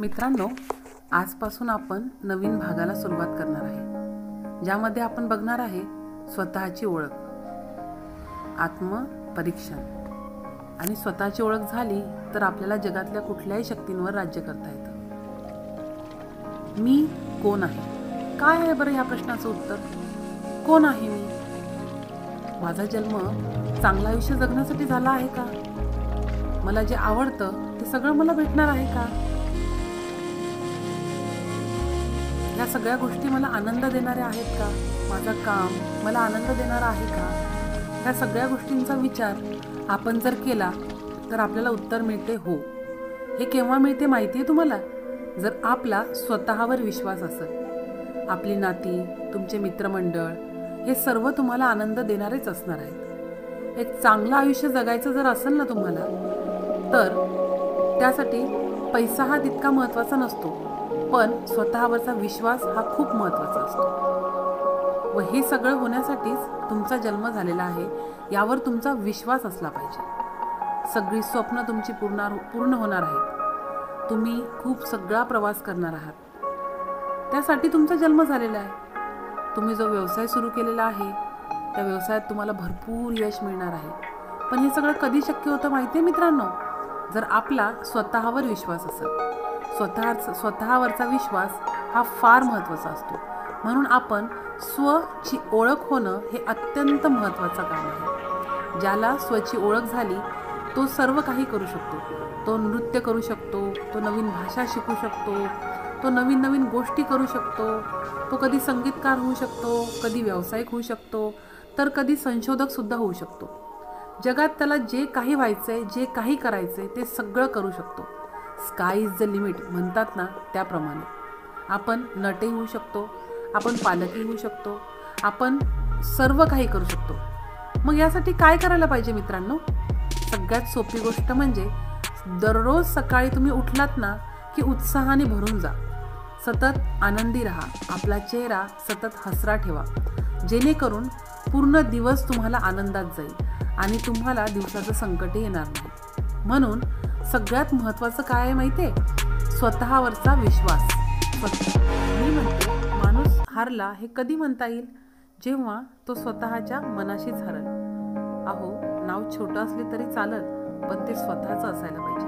मित्रांनो, आजपासून आपण नवीन भागाला सुरुवात करणार आहे, ज्यामध्ये आपण बघणार आहे स्वतःची ओळख, आत्मपरीक्षण. आणि स्वतःची ओळख झाली तर आपल्याला जगातल्या कुठल्याही शक्तींवर राज्य करता येतं. मी कोण आहे? काय आहे बरं ह्या प्रश्नाचं उत्तर? कोण आहे मी? माझा जन्म चांगलं आयुष्य जगण्यासाठी झाला आहे का? मला जे आवडतं ते सगळं मला भेटणार आहे का? या सगळ्या गोष्टी मला आनंद देणाऱ्या आहेत का? माझं काम मला आनंद देणारा आहे का? ह्या सगळ्या गोष्टींचा विचार आपण जर केला तर आपल्याला उत्तर मिळते हो. हे केव्हा मिळते माहिती आहे तुम्हाला? जर आपला स्वतःवर विश्वास असेल. आपली नाती, तुमचे मित्रमंडळ हे सर्व तुम्हाला आनंद देणारेच असणार आहेत. एक चांगलं आयुष्य जगायचं जर असेल ना तुम्हाला, तर त्यासाठी पैसा हा तितका महत्त्वाचा नसतो, पण स्वतःवरचा विश्वास हा खूप महत्त्वाचा असतो. व हे सगळं होण्यासाठीच तुमचा जन्म झालेला आहे, यावर तुमचा विश्वास असला पाहिजे. सगळी स्वप्न तुमची पूर्ण होणार आहेत. तुम्ही खूप सगळा प्रवास करणार आहात, त्यासाठी तुमचा जन्म झालेला आहे. तुम्ही जो व्यवसाय सुरू केलेला आहे त्या व्यवसायात तुम्हाला भरपूर यश मिळणार आहे. पण हे सगळं कधी शक्य होतं माहिती आहे मित्रांनो? जर आपला स्वतःवर विश्वास असेल. स्वतःवरचा विश्वास हा फार महत्त्वाचा असतो. म्हणून आपण स्वची ओळख होणं हे अत्यंत महत्त्वाचं काम आहे. ज्याला स्वची ओळख झाली तो सर्व काही करू शकतो. तो नृत्य करू शकतो, तो नवीन भाषा शिकू शकतो, तो नवीन नवीन गोष्टी करू शकतो. तो कधी संगीतकार होऊ शकतो, कधी व्यावसायिक होऊ शकतो, तर कधी संशोधक सुद्धा होऊ शकतो. जगात त्याला जे काही व्हायचंय, जे काही करायचंय ते सगळं करू शकतो. स्काय इज द लिमिट म्हणतात ना, त्याप्रमाणे आपण नटही होऊ शकतो, आपण पालकही होऊ शकतो, आपण सर्व काही करू शकतो. मग यासाठी काय करायला पाहिजे मित्रांनो? सगळ्यात सोपी गोष्ट म्हणजे दररोज सकाळी तुम्ही उठलात ना की उत्साहाने भरून जा. सतत आनंदी राहा. आपला चेहरा सतत हसरा ठेवा, जेणेकरून पूर्ण दिवस तुम्हाला आनंदात जाईल आणि तुम्हाला दिवसाचं संकटही येणार नाही. म्हणून सगळ्यात महत्त्वाचं काय आहे माहिती आहे? स्वतःवरचा विश्वास. मी म्हणते, माणूस हारला हे कधी म्हणता येईल? जेव्हा तो स्वतःच्या मनाशीच हरल. अहो, नाव छोटं असले तरी चालत, पण ते स्वतःचं असायला पाहिजे.